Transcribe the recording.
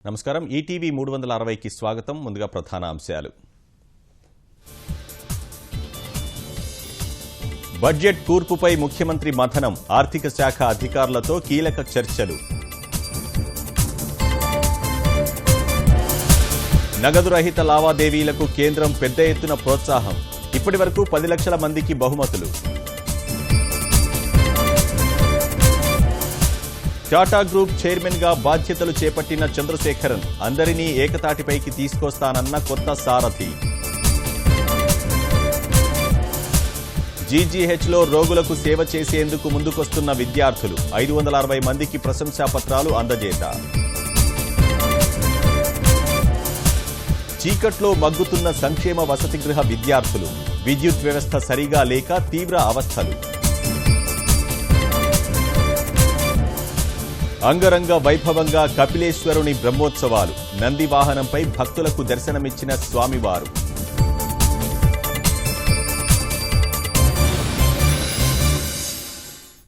నమస్కారం ఈటీవీ 360కి స్వాగతం. ముందుగా ప్రధాన అంశాలు. బడ్జెట్ కూర్పుపై ముఖ్యమంత్రి మథనం, ఆర్థిక శాఖ అధికారులతో కీలక చర్చలు. నగదు రహిత లావాదేవీలకు కేంద్రం పెద్ద ఎత్తున ప్రోత్సాహం, ఇప్పటివరకు 10 లక్షల మందికి బహుమతులు. టాటా గ్రూప్ చైర్మన్ గా బాధ్యతలు చేపట్టిన చంద్రశేఖరన్, అందరినీ ఏకతాటిపైకి తీసుకొస్తానన్న కొత్త సారథి. జీజీహెచ్లో రోగులకు సేవ చేసేందుకు ముందుకొస్తున్న విద్యార్థులు, 560 మందికి ప్రశంసాపత్రాలు అందజేత. చీకట్లో మగ్గుతున్న సంక్షేమ వసతి గృహ విద్యార్థులు, విద్యుత్ వ్యవస్థ సరిగా లేక తీవ్ర అవస్థలు. అంగరంగ వైభవంగా కపిలేశ్వరుని బ్రహ్మోత్సవాలు, నంది వాహనంపై భక్తులకు దర్శనమిచ్చిన స్వామివారు.